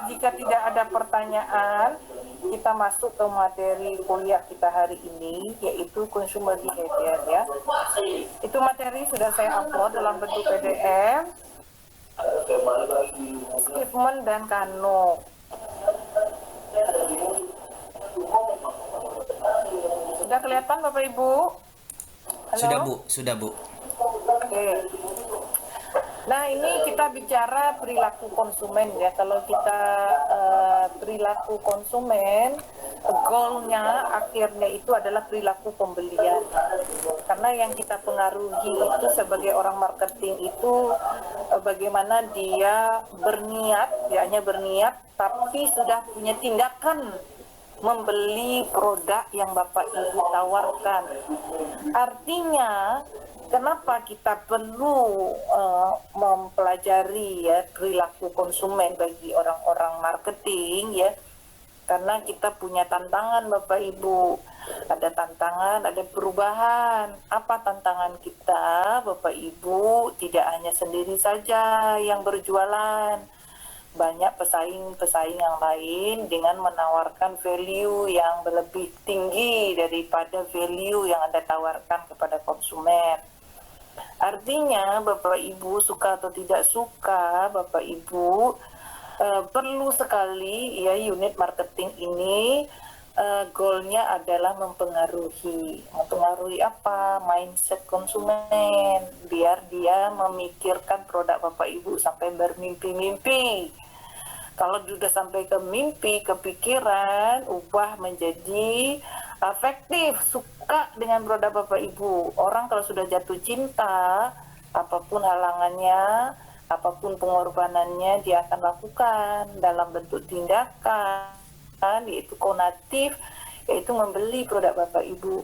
jika tidak ada pertanyaan, kita masuk ke materi kuliah kita hari ini, yaitu consumer behavior ya. Itu materi sudah saya upload dalam bentuk PDF, statement dan kanuk. Sudah kelihatan Bapak Ibu? Halo? Sudah Bu. Oke. Nah, ini kita bicara perilaku konsumen ya. Kalau kita perilaku konsumen, goalnya akhirnya itu adalah perilaku pembelian. Karena yang kita pengaruhi itu sebagai orang marketing itu bagaimana dia berniat, dia hanya berniat, tapi sudah punya tindakan membeli produk yang Bapak Ibu tawarkan. Artinya, kenapa kita perlu mempelajari ya perilaku konsumen bagi orang-orang marketing ya? Karena kita punya tantangan Bapak Ibu. Ada tantangan, ada perubahan. Apa tantangan kita Bapak Ibu? Tidak hanya sendiri saja yang berjualan. Banyak pesaing-pesaing yang lain dengan menawarkan value yang lebih tinggi daripada value yang Anda tawarkan kepada konsumen. Artinya Bapak Ibu suka atau tidak suka, Bapak Ibu perlu sekali ya unit marketing ini goalnya adalah mempengaruhi apa? Mindset konsumen, biar dia memikirkan produk Bapak Ibu sampai bermimpi-mimpi. Kalau sudah sampai ke mimpi, kepikiran, ubah menjadi afektif, suka dengan produk Bapak Ibu. Orang kalau sudah jatuh cinta, apapun halangannya, apapun pengorbanannya, dia akan lakukan dalam bentuk tindakan, yaitu konatif, yaitu membeli produk Bapak Ibu.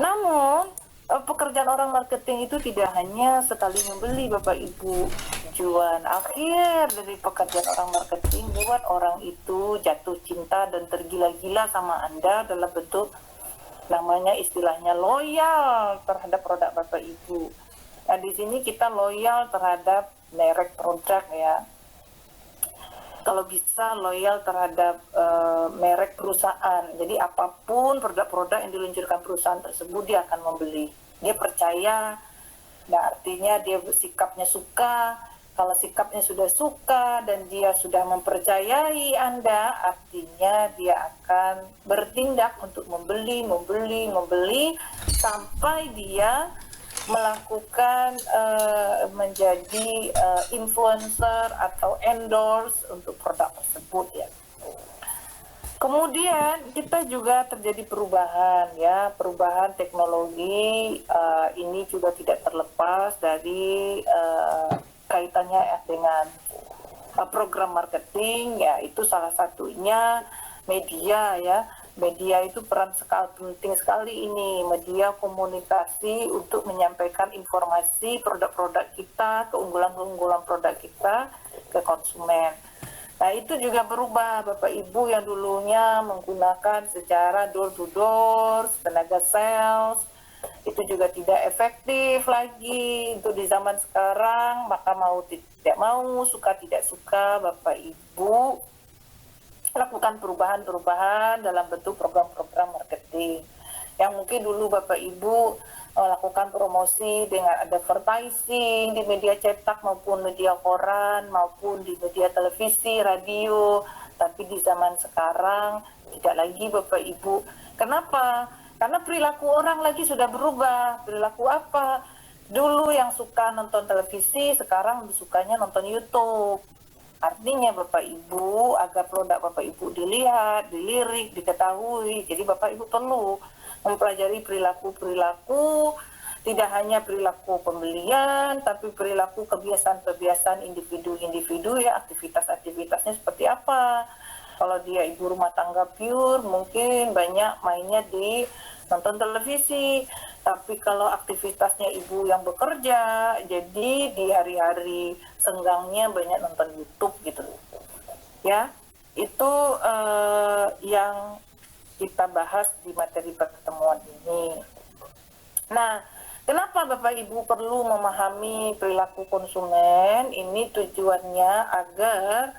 Namun, pekerjaan orang marketing itu tidak hanya sekali membeli Bapak Ibu. Tujuan akhir dari pekerjaan orang marketing buat orang itu jatuh cinta dan tergila-gila sama Anda dalam bentuk namanya istilahnya loyal terhadap produk Bapak Ibu. Nah, di sini kita loyal terhadap merek produk ya. Kalau bisa loyal terhadap merek perusahaan. Jadi apapun produk-produk yang diluncurkan perusahaan tersebut dia akan membeli. Dia percaya. Nah, artinya dia sikapnya suka. Kalau sikapnya sudah suka dan dia sudah mempercayai Anda, artinya dia akan bertindak untuk membeli sampai dia melakukan menjadi influencer atau endorse untuk produk tersebut ya. Kemudian kita juga terjadi perubahan ya, perubahan teknologi ini juga tidak terlepas dari kaitannya dengan program marketing ya, itu salah satunya media ya. Media itu penting sekali ini, media komunikasi untuk menyampaikan informasi produk-produk kita, keunggulan-keunggulan produk kita ke konsumen. Nah, itu juga berubah Bapak Ibu yang dulunya menggunakan secara door to door, tenaga sales, itu juga tidak efektif lagi untuk di zaman sekarang. Maka mau tidak mau, suka tidak suka, Bapak Ibu lakukan perubahan-perubahan dalam bentuk program-program marketing yang mungkin dulu Bapak Ibu melakukan promosi dengan advertising di media cetak maupun media koran maupun di media televisi, radio, tapi di zaman sekarang tidak lagi Bapak Ibu. Kenapa? Karena perilaku orang lagi sudah berubah. Perilaku apa? Dulu yang suka nonton televisi, sekarang sukanya nonton YouTube. Artinya Bapak Ibu, agar produk Bapak Ibu dilihat, dilirik, diketahui, jadi Bapak Ibu perlu mempelajari perilaku-perilaku, tidak hanya perilaku pembelian, tapi perilaku kebiasaan-kebiasaan individu-individu ya, aktivitas-aktivitasnya seperti apa. Kalau dia ibu rumah tangga pure, mungkin banyak mainnya di nonton televisi. Tapi kalau aktivitasnya ibu yang bekerja, jadi di hari-hari senggangnya banyak nonton YouTube gitu. Ya, itu yang kita bahas di materi pertemuan ini. Nah, kenapa Bapak Ibu perlu memahami perilaku konsumen? Ini tujuannya agar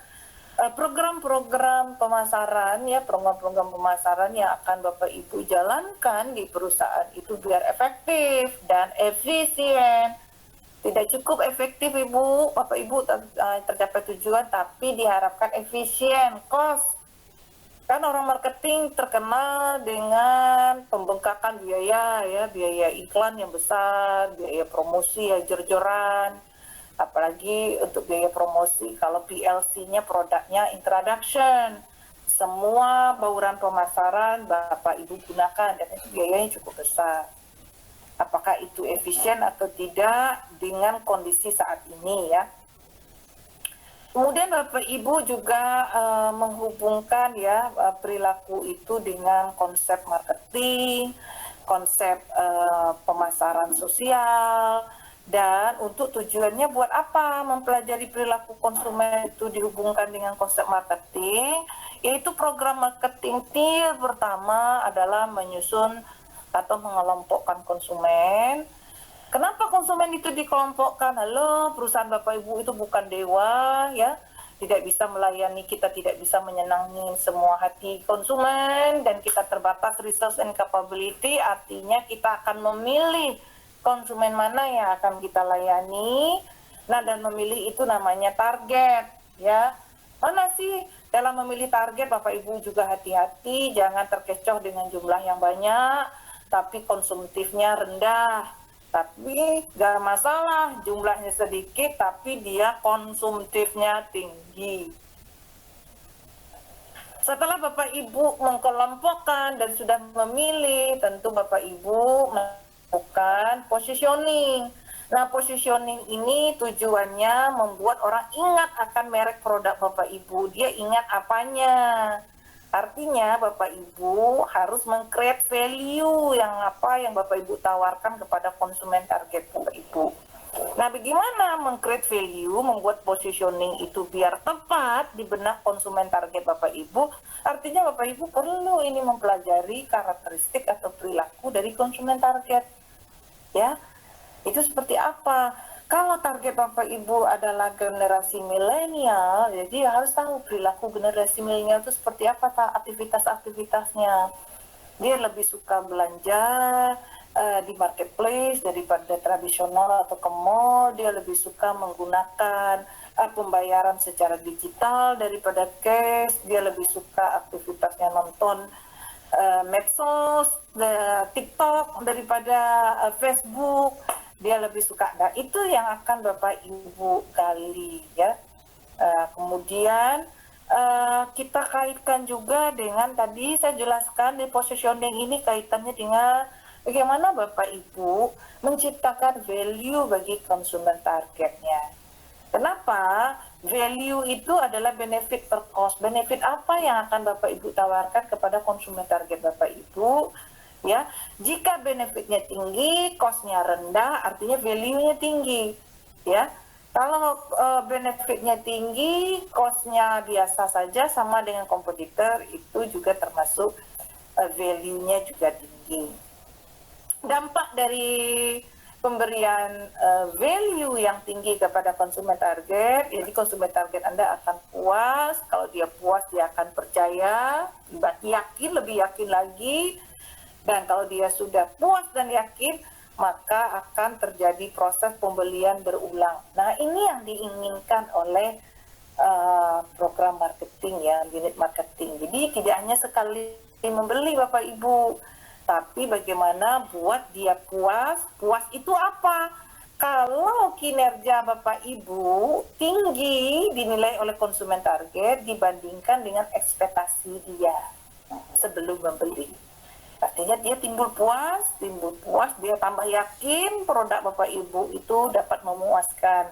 program-program pemasaran ya, program-program pemasaran yang akan Bapak Ibu jalankan di perusahaan itu biar efektif dan efisien. Tidak cukup efektif Ibu, Bapak Ibu tercapai tujuan, tapi diharapkan efisien, cost. Kan orang marketing terkenal dengan pembengkakan biaya ya, biaya iklan yang besar, biaya promosi yang jor-joran. Apalagi untuk biaya promosi, kalau PLC-nya produknya introduction, semua bauran pemasaran Bapak Ibu gunakan dan itu biayanya cukup besar. Apakah itu efisien atau tidak dengan kondisi saat ini ya? Kemudian Bapak Ibu juga menghubungkan ya perilaku itu dengan konsep marketing, konsep pemasaran sosial. Dan untuk tujuannya buat apa mempelajari perilaku konsumen itu dihubungkan dengan konsep marketing, yaitu program marketing tier pertama adalah menyusun atau mengelompokkan konsumen. Kenapa konsumen itu dikelompokkan? Halo, perusahaan Bapak Ibu itu bukan dewa ya, tidak bisa melayani, kita tidak bisa menyenangi semua hati konsumen, dan kita terbatas resource and capability, artinya kita akan memilih konsumen mana yang akan kita layani. Nah, dan memilih itu namanya target ya. Mana sih dalam memilih target Bapak Ibu juga hati-hati, jangan terkecoh dengan jumlah yang banyak tapi konsumtifnya rendah. Tapi gak masalah jumlahnya sedikit tapi dia konsumtifnya tinggi. Setelah Bapak Ibu mengkelompokkan dan sudah memilih, tentu Bapak Ibu bukan positioning. Nah, positioning ini tujuannya membuat orang ingat akan merek produk Bapak Ibu. Dia ingat apanya. Artinya Bapak Ibu harus meng-create value yang Bapak Ibu tawarkan kepada konsumen target Bapak Ibu. Nah, bagaimana meng-create value, membuat positioning itu biar tepat di benak konsumen target Bapak Ibu? Artinya Bapak Ibu perlu ini mempelajari karakteristik atau perilaku dari konsumen target. Ya, itu seperti apa? Kalau target Bapak Ibu adalah generasi milenial, jadi harus tahu perilaku generasi milenial itu seperti apa aktivitas-aktivitasnya. Dia lebih suka belanja di marketplace daripada tradisional atau ke mall. Dia lebih suka menggunakan pembayaran secara digital daripada cash. Dia lebih suka aktivitasnya nonton medsos, TikTok daripada Facebook. Dia lebih suka. Nah, itu yang akan Bapak Ibu gali ya. Kemudian kita kaitkan juga dengan tadi saya jelaskan di positioning ini kaitannya dengan bagaimana Bapak Ibu menciptakan value bagi konsumen targetnya. Kenapa? Value itu adalah benefit per cost. Benefit apa yang akan Bapak Ibu tawarkan kepada konsumen target Bapak Ibu? Ya, jika benefitnya tinggi, cost-nya rendah, artinya value-nya tinggi. Ya, kalau benefitnya tinggi, cost-nya biasa saja sama dengan kompetitor, itu juga termasuk value-nya juga tinggi. Dampak dari pemberian value yang tinggi kepada konsumen target, jadi konsumen target Anda akan puas. Kalau dia puas, dia akan percaya, lebih yakin lagi. Dan kalau dia sudah puas dan yakin, maka akan terjadi proses pembelian berulang. Nah, ini yang diinginkan oleh program marketing ya, unit marketing. Jadi tidak hanya sekali membeli Bapak Ibu, tapi bagaimana buat dia puas. Puas itu apa? Kalau kinerja Bapak Ibu tinggi dinilai oleh konsumen target dibandingkan dengan ekspektasi dia sebelum membeli. Artinya dia timbul puas, dia tambah yakin produk Bapak Ibu itu dapat memuaskan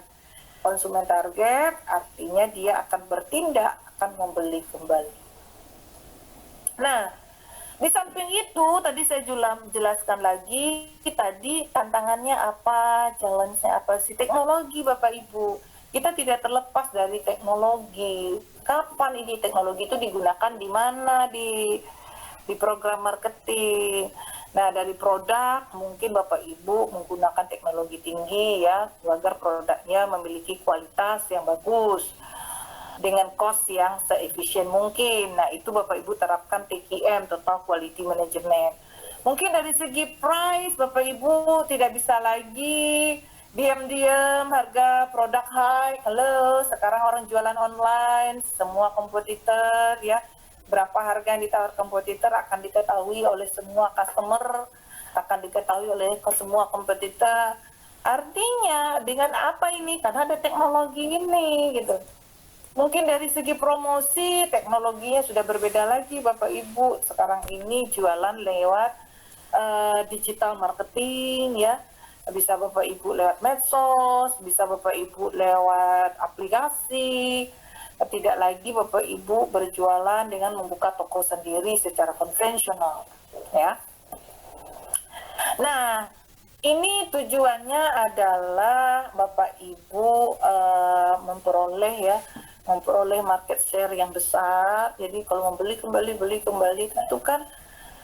konsumen target, artinya dia akan bertindak, akan membeli kembali. Nah, di samping itu tadi saya jelaskan lagi, tadi tantangannya apa, challenge-nya apa sih, teknologi Bapak Ibu. Kita tidak terlepas dari teknologi. Kapan ini teknologi itu digunakan di mana, di program marketing. Nah, dari produk mungkin Bapak Ibu menggunakan teknologi tinggi ya agar produknya memiliki kualitas yang bagus. dengan cost yang seefisien mungkin. Nah, itu Bapak Ibu terapkan TQM, Total Quality Management. Mungkin dari segi price Bapak Ibu tidak bisa lagi diam-diam harga produk high. Halo, sekarang orang jualan online, semua kompetitor ya. Berapa harga yang ditawarkan kompetitor akan diketahui oleh semua customer, akan diketahui oleh semua kompetitor. Artinya dengan apa ini? Karena ada teknologi ini gitu. Mungkin dari segi promosi, teknologinya sudah berbeda lagi Bapak Ibu. Sekarang ini jualan lewat digital marketing ya. Bisa Bapak Ibu lewat medsos, bisa Bapak Ibu lewat aplikasi. Tidak lagi Bapak Ibu berjualan dengan membuka toko sendiri secara konvensional ya. Nah, ini tujuannya adalah Bapak Ibu memperoleh market share yang besar. Jadi kalau membeli kembali itu kan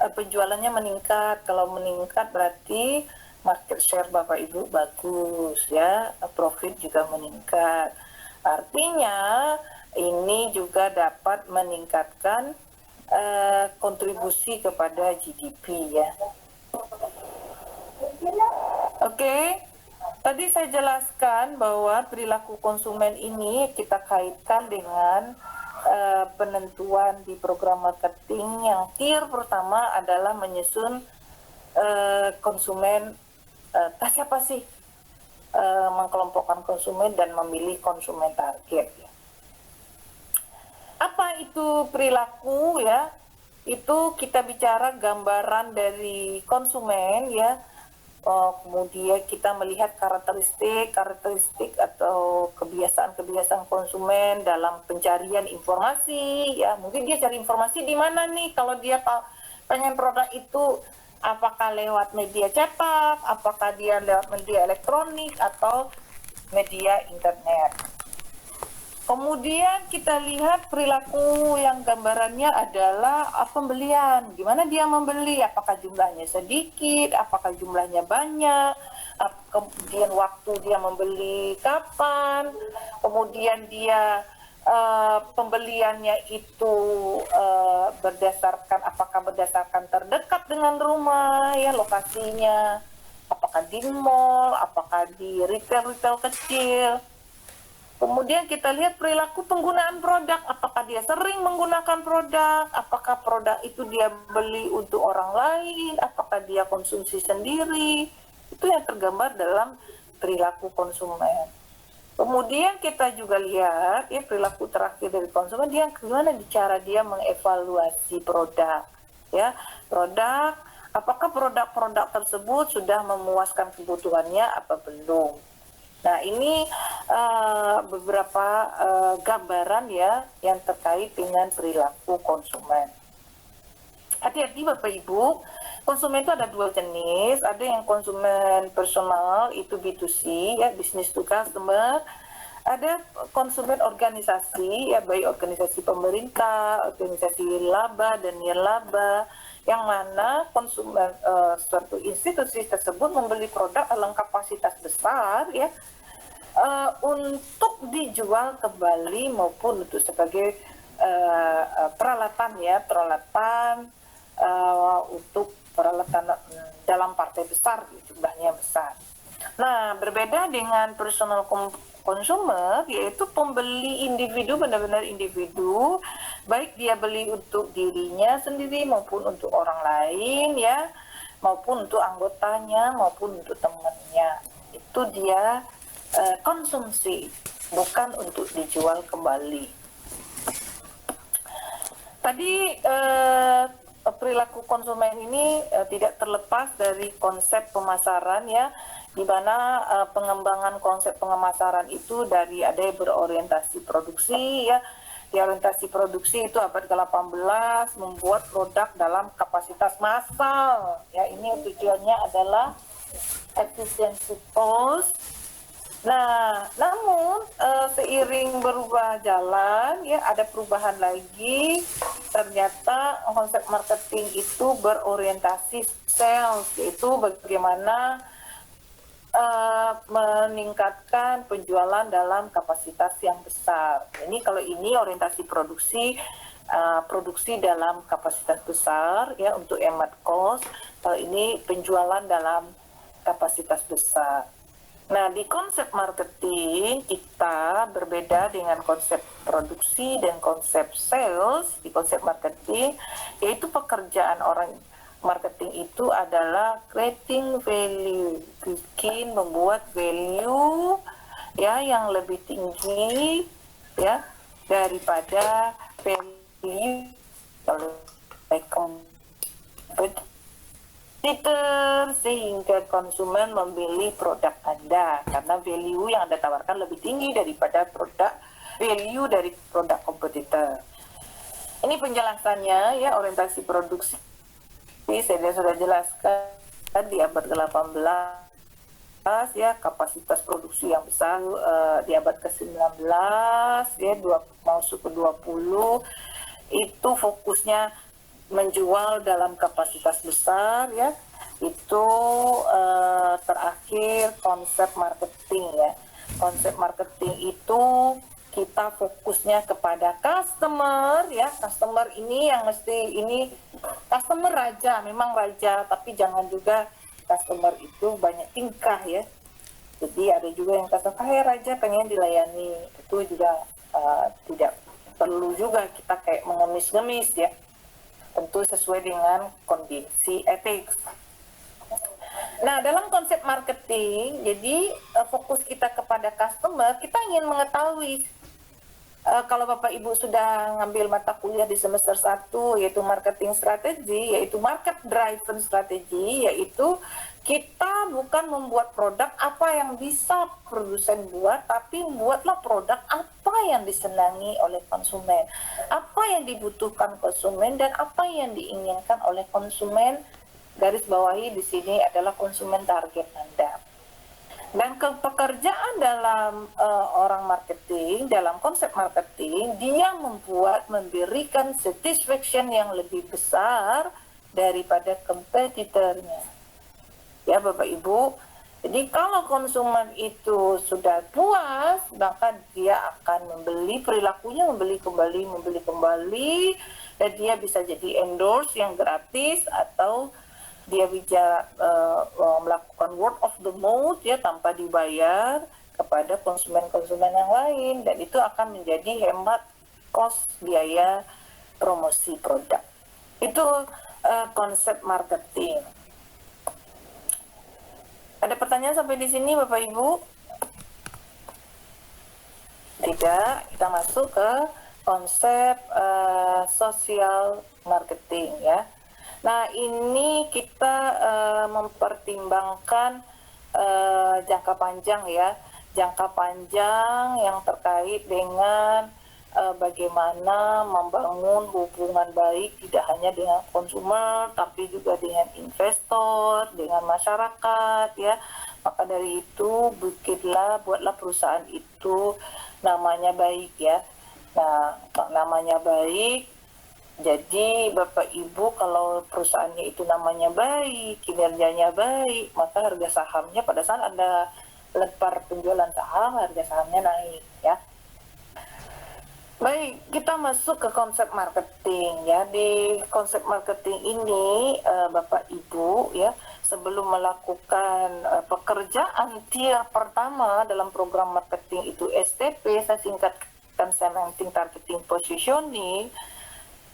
penjualannya meningkat. Kalau meningkat berarti market share Bapak Ibu bagus ya, profit juga meningkat. Artinya ini juga dapat meningkatkan kontribusi kepada GDP ya. Oke, tadi saya jelaskan bahwa perilaku konsumen ini kita kaitkan dengan penentuan di program marketing yang tier pertama adalah menyusun konsumen, siapa sih mengkelompokkan konsumen dan memilih konsumen target. Apa itu perilaku ya? Itu kita bicara gambaran dari konsumen ya. Kemudian kita melihat karakteristik atau kebiasaan konsumen dalam pencarian informasi ya. Mungkin dia cari informasi di mana nih kalau dia pengen produk itu, apakah lewat media cetak, apakah dia lewat media elektronik atau media internet. Kemudian kita lihat perilaku yang gambarannya adalah pembelian. Gimana dia membeli? Apakah jumlahnya sedikit? Apakah jumlahnya banyak? Kemudian waktu dia membeli kapan? Kemudian dia pembeliannya itu apakah berdasarkan terdekat dengan rumah ya, lokasinya? Apakah di mall? Apakah di retail kecil? Kemudian kita lihat perilaku penggunaan produk, apakah dia sering menggunakan produk, apakah produk itu dia beli untuk orang lain, apakah dia konsumsi sendiri, itu yang tergambar dalam perilaku konsumen. Kemudian kita juga lihat ya perilaku terakhir dari konsumen, dia gimana cara dia mengevaluasi produk, ya produk, apakah produk-produk tersebut sudah memuaskan kebutuhannya apa belum. Nah, ini beberapa gambaran ya yang terkait dengan perilaku konsumen. Hati-hati Bapak Ibu, konsumen itu ada dua jenis. Ada yang konsumen personal, itu B2C ya, business to customer. Ada konsumen organisasi ya, baik organisasi pemerintah, organisasi laba dan nirlaba, yang mana konsumen suatu institusi tersebut membeli produk dalam kapasitas besar ya, untuk dijual kembali maupun untuk sebagai peralatan untuk peralatan dalam partai besar, jumlahnya besar. Nah, berbeda dengan personal consumer, yaitu pembeli individu, benar-benar individu, baik dia beli untuk dirinya sendiri maupun untuk orang lain ya, maupun untuk anggotanya maupun untuk temannya. Itu dia konsumsi, bukan untuk dijual kembali. Tadi perilaku konsumen ini tidak terlepas dari konsep pemasaran ya, di mana pengembangan konsep pemasaran itu dari ada yang berorientasi produksi ya. Di orientasi produksi itu abad ke-18 membuat produk dalam kapasitas massal ya, ini tujuannya adalah efisiensi cost. Nah, namun seiring berubah jalan ya, ada perubahan lagi. Ternyata konsep marketing itu berorientasi sales, yaitu bagaimana meningkatkan penjualan dalam kapasitas yang besar. Ini kalau ini orientasi produksi, produksi dalam kapasitas besar ya untuk hemat cost. Kalau ini penjualan dalam kapasitas besar. Nah, di konsep marketing kita berbeda dengan konsep produksi dan konsep sales. Di konsep marketing, yaitu pekerjaan orang marketing itu adalah creating value, membuat value ya yang lebih tinggi ya daripada value oleh kompetitor, sehingga konsumen memilih produk Anda karena value yang Anda tawarkan lebih tinggi daripada value dari produk kompetitor. Ini penjelasannya ya, orientasi produksi saya sudah jelaskan di abad ke-18 ya, kapasitas produksi yang besar di abad ke-19 ya, masuk ke 20 itu fokusnya menjual dalam kapasitas besar ya. Itu terakhir konsep marketing ya. Konsep marketing itu kita fokusnya kepada customer ya. Customer ini yang mesti ini customer raja, memang raja, tapi jangan juga customer itu banyak tingkah ya. Jadi ada juga yang customer raja pengen dilayani, itu juga tidak perlu juga kita kayak mengemis-ngemis ya. Tentu sesuai dengan kondisi etik. Nah, dalam konsep marketing, jadi fokus kita kepada customer, kita ingin mengetahui kalau Bapak Ibu sudah ngambil mata kuliah di semester 1 yaitu marketing strategi, yaitu market driven strategi, yaitu kita bukan membuat produk apa yang bisa produsen buat, tapi membuatlah produk apa yang disenangi oleh konsumen, apa yang dibutuhkan konsumen dan apa yang diinginkan oleh konsumen. Garis bawahi di sini adalah konsumen target Anda. Dan pekerjaan dalam orang marketing, dalam konsep marketing, dia memberikan satisfaction yang lebih besar daripada kompetitornya. Ya Bapak Ibu, jadi kalau konsumen itu sudah puas, maka dia akan membeli, perilakunya membeli kembali, dan dia bisa jadi endorse yang gratis atau dia bisa melakukan word of the mouth ya tanpa dibayar kepada konsumen-konsumen yang lain, dan itu akan menjadi hemat cost biaya promosi produk. Itu konsep marketing. Ada pertanyaan sampai di sini Bapak Ibu? Tidak, kita masuk ke konsep social marketing ya. Nah, ini kita mempertimbangkan jangka panjang ya, jangka panjang yang terkait dengan bagaimana membangun hubungan baik tidak hanya dengan konsumer, tapi juga dengan investor, dengan masyarakat ya. Maka dari itu buatlah perusahaan itu namanya baik ya. Nah, namanya baik. Jadi Bapak Ibu kalau perusahaannya itu namanya baik, kinerjanya baik, maka harga sahamnya pada saat Anda lepar penjualan saham, harga sahamnya naik ya. Baik, kita masuk ke konsep marketing ya. Di konsep marketing ini Bapak Ibu ya, sebelum melakukan pekerjaan tier pertama dalam program marketing itu STP, saya singkatkan Semantic Targeting Positioning.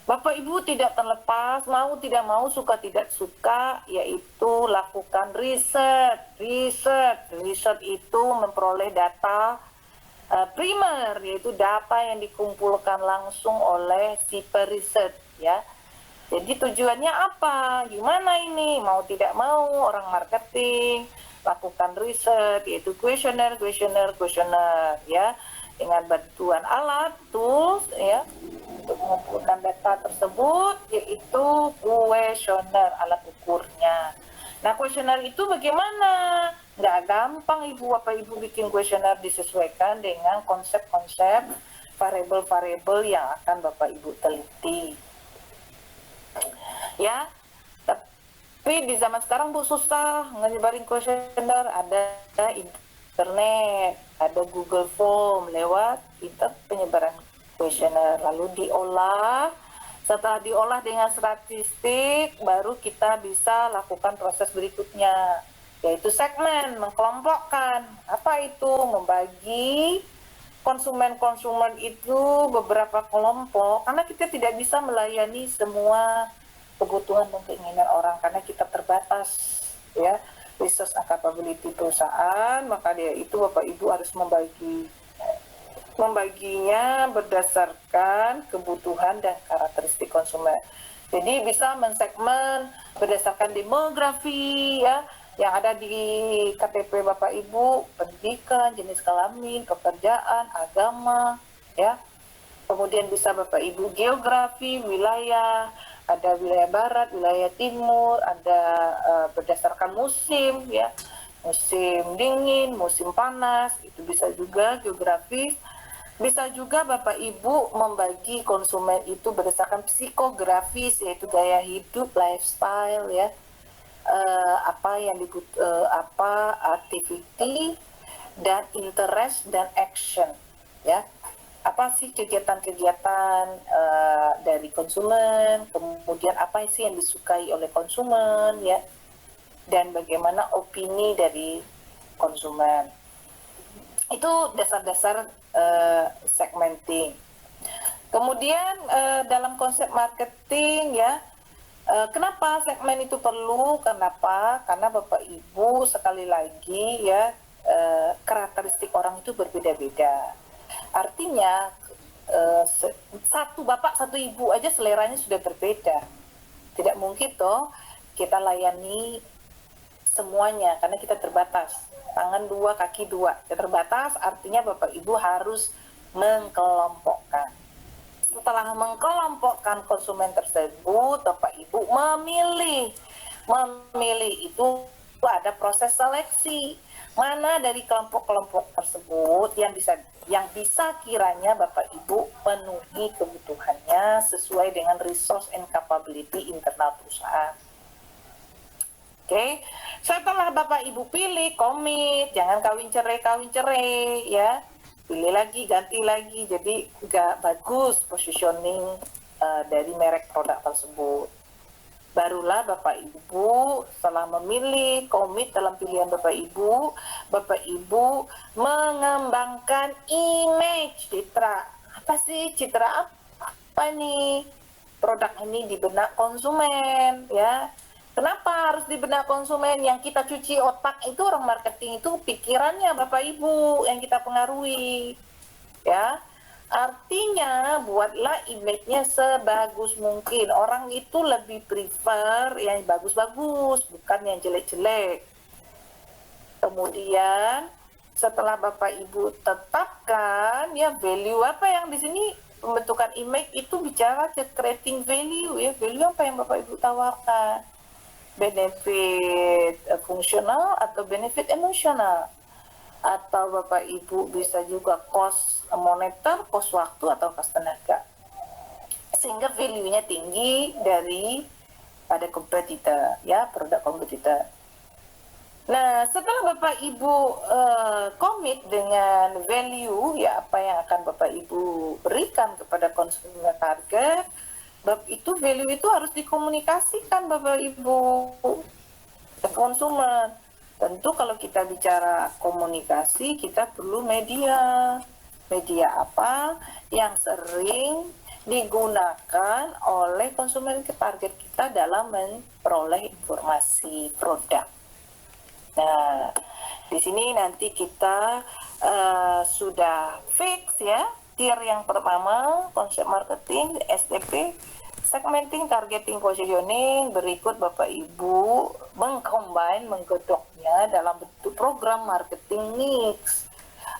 Bapak Ibu tidak terlepas, mau tidak mau, suka tidak suka, yaitu lakukan riset. Riset itu memperoleh data primer, yaitu data yang dikumpulkan langsung oleh si periset ya. Jadi tujuannya apa? Gimana ini? Mau tidak mau orang marketing lakukan riset, yaitu kuesioner ya, dengan bantuan alat tools ya untuk mengumpulkan data tersebut, yaitu kuesioner, alat ukurnya. Nah, kuesioner itu bagaimana? Nggak gampang Bapak Ibu bikin kuesioner, disesuaikan dengan konsep-konsep variabel-variabel yang akan Bapak Ibu teliti. Ya, Tapi di zaman sekarang Bu susah nyebarin kuesioner, ada internet, ada Google Form lewat penyebaran kuesioner, lalu diolah. Setelah diolah dengan statistik, baru kita bisa lakukan proses berikutnya, yaitu segmen, mengkelompokkan. Apa itu? Membagi konsumen-konsumen itu beberapa kelompok, karena kita tidak bisa melayani semua kebutuhan dan keinginan orang karena kita terbatas, ya, resource and capability perusahaan. Maka dia itu Bapak Ibu harus membaginya berdasarkan kebutuhan dan karakteristik konsumen. Jadi bisa mensegmen berdasarkan demografi, ya, yang ada di KTP Bapak Ibu, pendidikan, jenis kelamin, pekerjaan, agama, ya. Kemudian bisa Bapak Ibu geografi, wilayah, ada wilayah barat, wilayah timur, ada berdasarkan musim, ya, musim dingin, musim panas, itu bisa juga geografis. Bisa juga Bapak Ibu membagi konsumen itu berdasarkan psikografis, yaitu gaya hidup, lifestyle, ya, apa yang apa activity dan interest dan action, ya. Apa sih kegiatan-kegiatan dari konsumen, kemudian apa sih yang disukai oleh konsumen, ya, dan bagaimana opini dari konsumen. Itu dasar-dasar segmenting. Kemudian dalam konsep marketing, ya, kenapa segmen itu perlu? Kenapa? Karena Bapak Ibu sekali lagi, ya, karakteristik orang itu berbeda-beda. Artinya satu bapak satu ibu aja seleranya sudah berbeda. Tidak mungkin toh kita layani semuanya karena kita terbatas. Tangan dua, kaki dua. Kita terbatas, artinya Bapak Ibu harus mengkelompokkan. Setelah mengkelompokkan konsumen tersebut, Bapak Ibu memilih. Memilih itu ada proses seleksi. Mana dari kelompok-kelompok tersebut yang bisa kiranya Bapak Ibu penuhi kebutuhannya sesuai dengan resource and capability internal perusahaan. Oke, setelah Bapak Ibu pilih, komit, jangan kawin cerai, ya. Pilih lagi, ganti lagi, jadi nggak bagus positioning dari merek produk tersebut. Barulah Bapak Ibu setelah memilih, komit dalam pilihan Bapak Ibu mengembangkan image, citra. Apa sih citra apa nih? Produk ini di benak konsumen, ya. Kenapa harus di benak konsumen? Yang kita cuci otak itu orang marketing itu pikirannya Bapak Ibu yang kita pengaruhi, ya. Artinya buatlah image-nya sebagus mungkin. Orang itu lebih prefer yang bagus-bagus, bukan yang jelek-jelek. Kemudian setelah Bapak Ibu tetapkan, ya, value apa yang di sini pembentukan image itu bicara creating value, ya. Value apa yang Bapak Ibu tawarkan? Benefit fungsional atau benefit emosional, atau Bapak Ibu bisa juga cost moneter, cost waktu, atau cost tenaga, sehingga value-nya tinggi dari pada kompetitor, ya, produk kompetitor. Nah, setelah Bapak Ibu komit dengan value, ya, apa yang akan Bapak Ibu berikan kepada konsumen target, itu value itu harus dikomunikasikan Bapak Ibu ke konsumen. Tentu kalau kita bicara komunikasi, kita perlu media. Media apa yang sering digunakan oleh konsumen target kita dalam memperoleh informasi produk. Nah, di sini nanti kita sudah fix, ya, tier yang pertama, konsep marketing, STP, segmenting, targeting, positioning. Berikut Bapak Ibu menggodoknya dalam bentuk program marketing mix.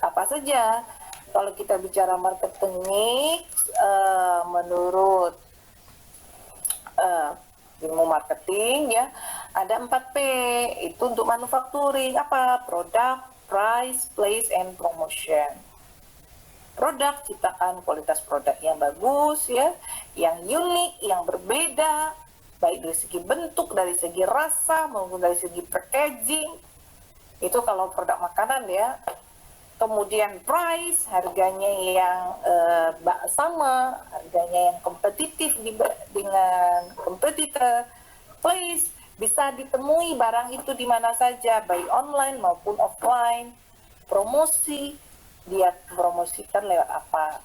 Apa saja? Kalau kita bicara marketing mix, menurut ilmu marketing, ya, ada 4P. Itu untuk manufacturing, apa? Product, price, place, and promotion. Produk, ciptakan kualitas produk yang bagus, ya, yang unik, yang berbeda, baik dari segi bentuk, dari segi rasa, maupun dari segi packaging. Itu kalau produk makanan ya. Kemudian price, harganya yang sama, harganya yang kompetitif dengan kompetitor. Place, bisa ditemui barang itu di mana saja, baik online maupun offline. Promosi, dia promosikan lewat apa.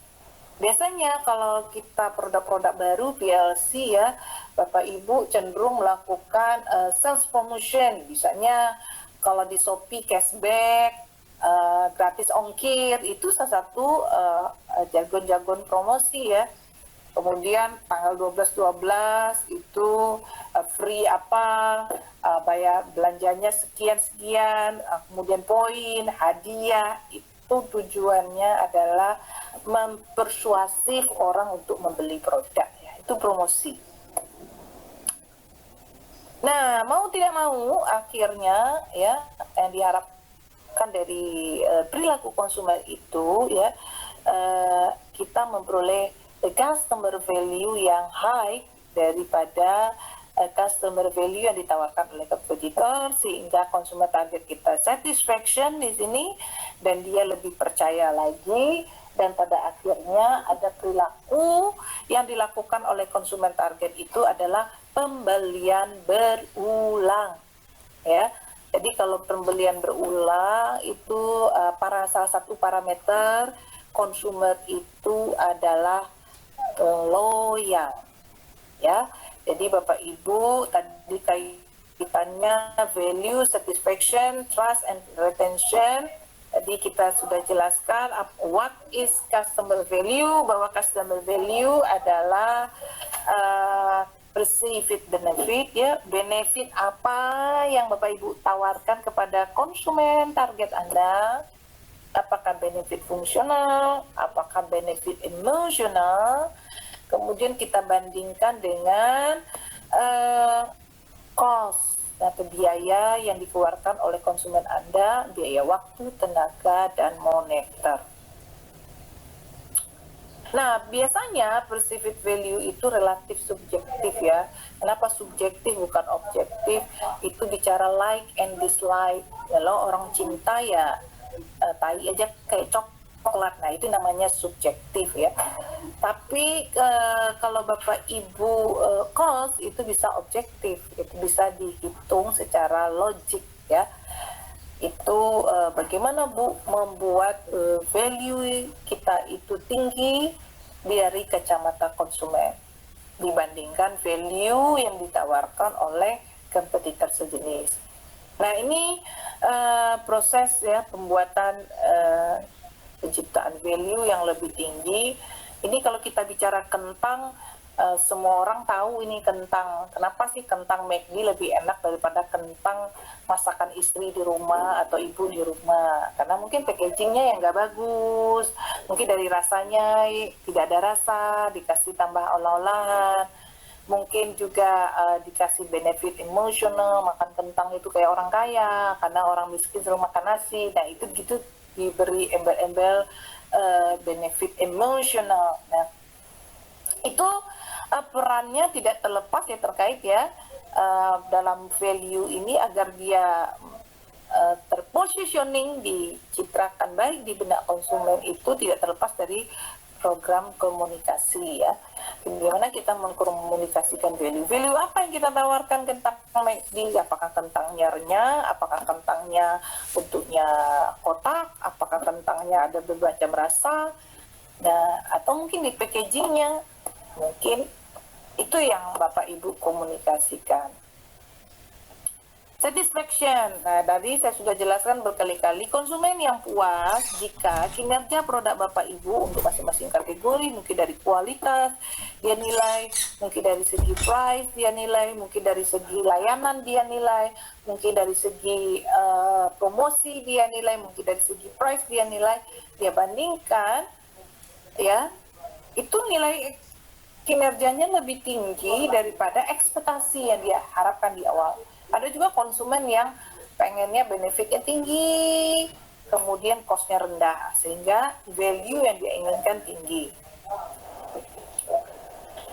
Biasanya kalau kita produk-produk baru PLC ya, Bapak Ibu cenderung melakukan sales promotion. Misalnya kalau di Shopee cashback, gratis ongkir, itu salah satu jargon-jargon promosi ya. Kemudian tanggal 12-12 itu free apa, bayar belanjanya sekian-sekian, kemudian poin, hadiah. Itu tujuannya adalah mempersuasif orang untuk membeli produk ya. Itu promosi. Nah, mau tidak mau akhirnya ya yang diharapkan dari perilaku konsumen itu ya, kita memperoleh customer value yang high daripada customer value yang ditawarkan oleh kompetitor, sehingga konsumen target kita satisfaction di sini dan dia lebih percaya lagi, dan pada akhirnya ada perilaku yang dilakukan oleh konsumen target itu adalah pembelian berulang ya. Jadi kalau pembelian berulang itu salah satu parameter konsumen itu adalah loyal ya. Jadi Bapak Ibu tadi kaitannya value, satisfaction, trust and retention. Tadi kita sudah jelaskan what is customer value, bahwa customer value adalah perceived benefit ya, benefit apa yang Bapak Ibu tawarkan kepada konsumen target Anda. Apakah benefit fungsional, apakah benefit emosional, kemudian kita bandingkan dengan cost atau biaya yang dikeluarkan oleh konsumen Anda, biaya waktu, tenaga, dan moneter. Nah, biasanya perceived value itu relatif subjektif ya. Kenapa subjektif bukan objektif? Itu bicara like and dislike. Kalau orang cinta ya tai aja kayak coklat, nah itu namanya subjektif ya. Tapi kalau Bapak Ibu cost itu bisa objektif, itu bisa dihitung secara logik ya. Itu bagaimana Bu membuat value kita itu tinggi dari kacamata konsumen dibandingkan value yang ditawarkan oleh kompetitor sejenis. Nah ini proses ya pembuatan penciptaan value yang lebih tinggi. Ini kalau kita bicara kentang, semua orang tahu ini kentang. Kenapa sih kentang McD lebih enak daripada kentang masakan istri di rumah atau ibu di rumah? Karena mungkin packagingnya yang nggak bagus, mungkin dari rasanya tidak ada rasa, dikasih tambah olah-olahan. Mungkin juga dikasih benefit emosional, makan kentang itu kayak orang kaya, karena orang miskin selalu makan nasi. Nah itu gitu diberi embel-embel benefit emosional. Nah itu perannya tidak terlepas ya terkait ya dalam value ini agar dia terpositioning, dicitrakan baik di benak konsumen, itu tidak terlepas dari program komunikasi ya. Bagaimana kita mengkomunikasikan value. Value apa yang kita tawarkan kentang McD? Apakah kentangnya renyah? Apakah kentangnya bentuknya kotak? Apakah kentangnya ada bermacam rasa? Nah, atau mungkin di packagingnya. Mungkin itu yang Bapak Ibu komunikasikan. Satisfaction. Nah, tadi saya sudah jelaskan berkali-kali, konsumen yang puas jika kinerja produk Bapak Ibu untuk masing-masing kategori, mungkin dari kualitas dia nilai, mungkin dari segi price dia nilai, mungkin dari segi layanan dia nilai, mungkin dari segi promosi dia nilai, mungkin dari segi price dia nilai, dia bandingkan ya, itu nilai kinerjanya lebih tinggi daripada ekspektasi yang dia harapkan di awal. Ada juga konsumen yang pengennya benefitnya tinggi, kemudian cost-nya rendah, sehingga value yang dia inginkan tinggi.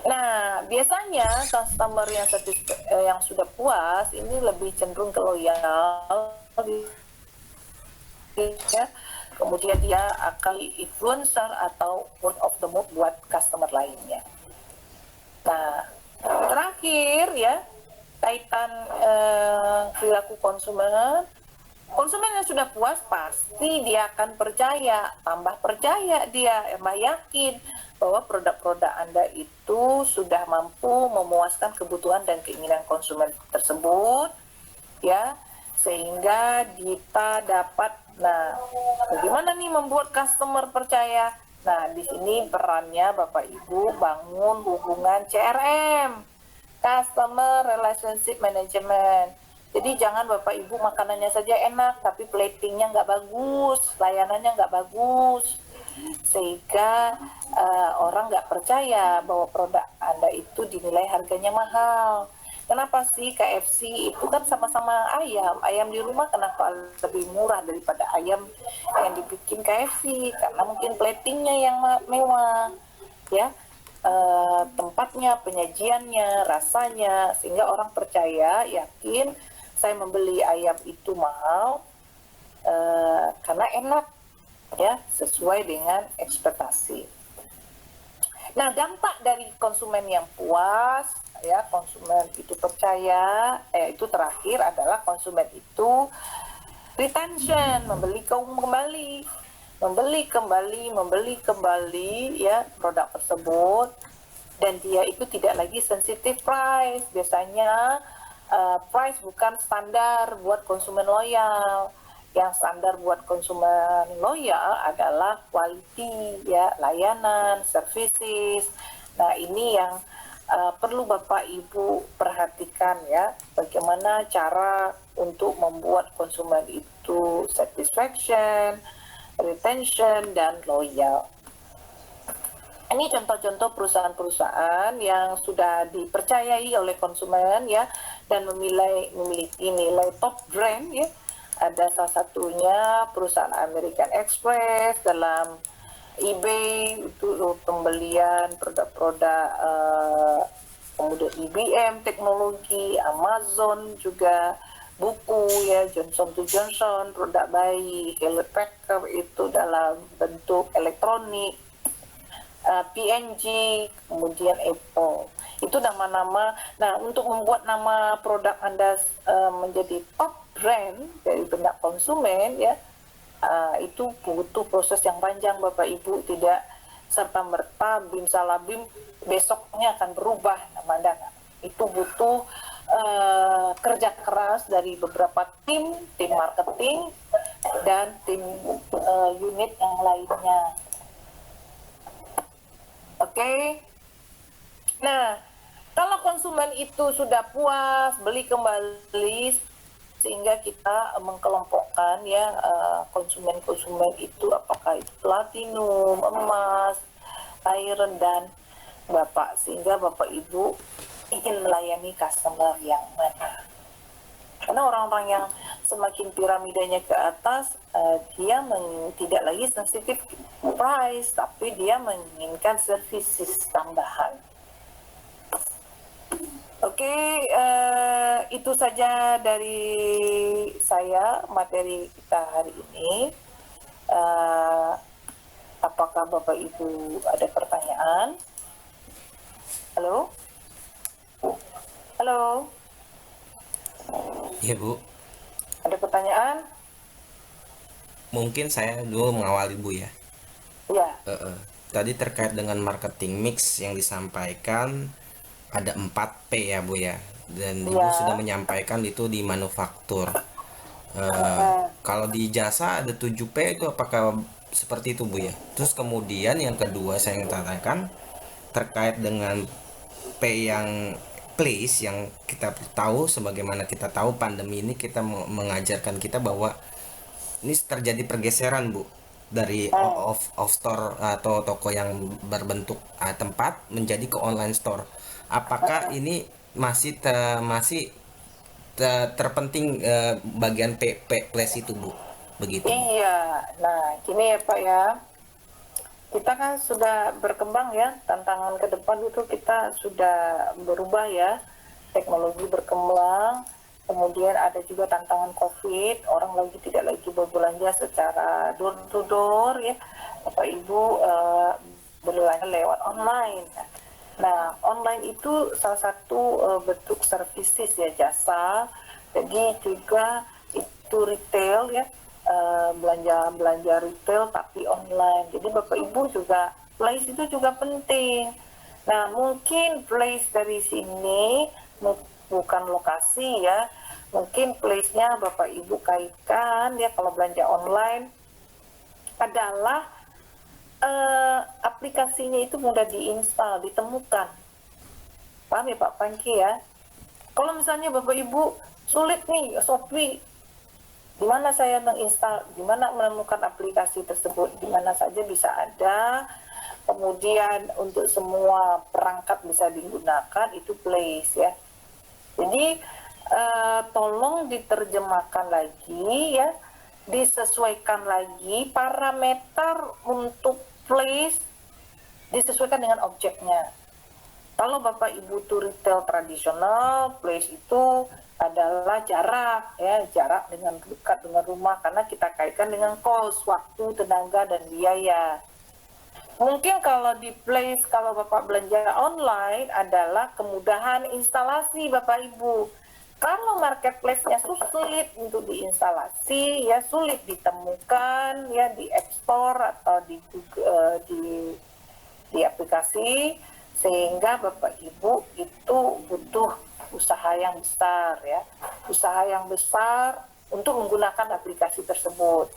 Nah, biasanya customer yang sudah puas ini lebih cenderung ke loyal, ya. Kemudian dia akan influencer atau word of the mouth buat customer lainnya. Nah, terakhir ya, kaitan perilaku konsumen. Konsumen yang sudah puas pasti dia akan percaya, tambah percaya dia, tambah yakin bahwa produk-produk Anda itu sudah mampu memuaskan kebutuhan dan keinginan konsumen tersebut, ya, sehingga kita dapat. Nah, bagaimana nih membuat customer percaya? Nah, di sini perannya Bapak Ibu bangun hubungan CRM, Customer Relationship Management. Jadi jangan Bapak Ibu makanannya saja enak, tapi platingnya nggak bagus, layanannya nggak bagus, sehingga orang nggak percaya bahwa produk Anda itu dinilai harganya mahal. Kenapa sih KFC itu kan sama-sama ayam di rumah kenapa lebih murah daripada ayam yang dibikin KFC? Karena mungkin platingnya yang mewah, ya, tempatnya, penyajiannya, rasanya, sehingga orang percaya, yakin saya membeli ayam itu mahal karena enak, ya, sesuai dengan ekspektasi. Nah, dampak dari konsumen yang puas, ya, konsumen itu percaya, itu terakhir adalah konsumen itu retention, membeli kembali ya produk tersebut, dan dia itu tidak lagi sensitive price. Biasanya price bukan standar buat konsumen loyal. Yang standar buat konsumen loyal adalah quality, ya, layanan, services. Nah, ini yang perlu Bapak Ibu perhatikan, ya, bagaimana cara untuk membuat konsumen itu satisfaction, retention, dan loyal. Ini contoh-contoh perusahaan-perusahaan yang sudah dipercayai oleh konsumen, ya, dan memiliki nilai top brand, ya. Ada salah satunya perusahaan American Express dalam eBay itu pembelian produk-produk, kemudian IBM teknologi, Amazon juga buku, ya, Johnson Johnson produk bayi, Hewlett Packard itu dalam bentuk elektronik, P&G, kemudian Apple. Itu nama-nama. Nah, untuk membuat nama produk Anda menjadi top brand dari benak konsumen, ya, itu butuh proses yang panjang Bapak Ibu, tidak serta merta bim salah bim besoknya akan berubah nama Anda. Itu butuh kerja keras dari beberapa tim marketing dan tim unit yang lainnya. Oke. Nah, kalau konsumen itu sudah puas, beli kembali, sehingga kita mengkelompokkan, ya, konsumen-konsumen itu apakah itu platinum, emas, iron, dan Bapak, sehingga Bapak Ibu ingin melayani customer yang mana. Karena orang-orang yang semakin piramidanya ke atas, dia tidak lagi sensitif price, tapi dia menginginkan services tambahan. Oke, itu saja dari saya materi kita hari ini. Apakah Bapak Ibu ada pertanyaan? Halo? Halo? Iya Bu, Ada pertanyaan? mungkin saya dulu mengawali Bu ya. Ya. Tadi terkait dengan marketing mix yang disampaikan ada 4P ya Bu ya. Dan Ibu sudah Ya. menyampaikan itu di manufaktur. Uh, Kalau di jasa ada 7P itu apakah seperti itu Bu ya? Terus kemudian yang kedua saya ingin tanyakan terkait dengan P yang place yang kita tahu, sebagaimana kita tahu pandemi ini kita mengajarkan kita bahwa ini terjadi pergeseran Bu dari off store atau toko yang berbentuk tempat menjadi ke online store. Apakah ini masih terpenting bagian P plus itu Bu? Begitu Bu. iya. Nah, gini ya Pak, ya. kita kan sudah berkembang ya, tantangan ke depan itu kita sudah berubah ya, teknologi berkembang, kemudian ada juga tantangan COVID, orang lagi tidak lagi berbelanja secara door to door ya, Bapak Ibu belanja lewat online. Nah, online itu salah satu bentuk services ya, jasa, jadi juga itu retail ya, belanja retail tapi online. Jadi Bapak Ibu juga place itu juga penting. Nah, mungkin place dari sini bukan lokasi ya. Mungkin place-nya Bapak Ibu kaitkan ya, kalau belanja online adalah aplikasinya itu mudah diinstal, ditemukan. Paham ya Pak Pangki ya? Kalau misalnya Bapak Ibu sulit nih Shopee, di mana saya menginstal, di mana menemukan aplikasi tersebut, di mana saja bisa ada. Kemudian untuk semua perangkat bisa digunakan, itu place ya. Jadi tolong diterjemahkan lagi ya, disesuaikan lagi parameter untuk place, disesuaikan dengan objeknya. Kalau Bapak Ibu itu retail tradisional, place itu adalah jarak ya, jarak dengan dekat dengan rumah, karena kita kaitkan dengan cost, waktu, tenaga, dan biaya. Mungkin kalau di place, kalau Bapak belanja online adalah kemudahan instalasi Bapak Ibu. Kalau marketplace-nya sulit untuk diinstalasi, ya sulit ditemukan ya di App Store atau di aplikasi, sehingga Bapak Ibu itu butuh usaha yang besar ya, usaha yang besar untuk menggunakan aplikasi tersebut.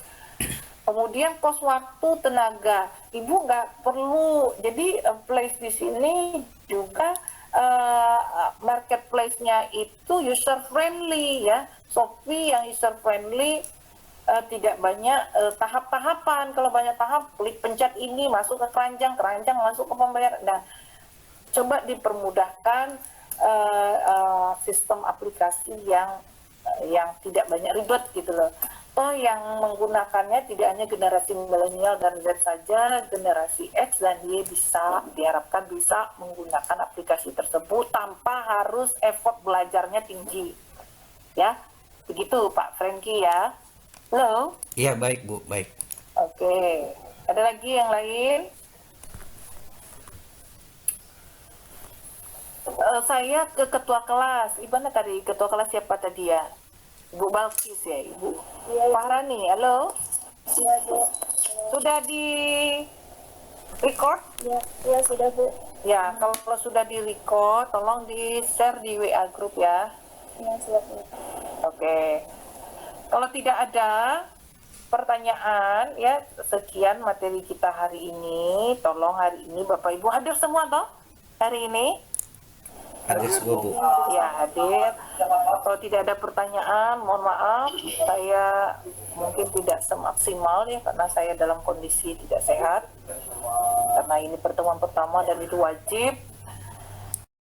Kemudian kos waktu, tenaga, Ibu nggak perlu. Jadi place di sini juga marketplace-nya itu user friendly ya. Shopee yang user friendly, tidak banyak tahap-tahapan. Kalau banyak tahap, klik pencet ini masuk ke keranjang masuk ke pembayaran. Nah, coba dipermudahkan sistem aplikasi yang tidak banyak ribet gitu loh. Toh yang menggunakannya tidak hanya generasi milenial dan Z saja, generasi X dan Y bisa diharapkan bisa menggunakan aplikasi tersebut tanpa harus effort belajarnya tinggi. Ya, begitu Pak Franky ya. Halo? Iya, baik Bu, baik. Oke, ada lagi yang lain? Saya ke ketua kelas. Gimana tadi ketua kelas siapa tadi ya? Ibu Balkis ya, Ibu Fahrani. Halo? Iya, Bu. Sudah di record? Ya, ya sudah, Bu. Ya, kalau sudah di record, tolong di share di WA group ya. Ya, siap, Bu. Oke. Kalau tidak ada pertanyaan ya, sekian materi kita hari ini. Tolong hari ini Bapak Ibu hadir semua toh hari ini? Hadir semua Bu. Ya, hadir. Kalau tidak ada pertanyaan, mohon maaf, saya mungkin tidak semaksimal ya, karena saya dalam kondisi tidak sehat. Karena ini pertemuan pertama dan itu wajib.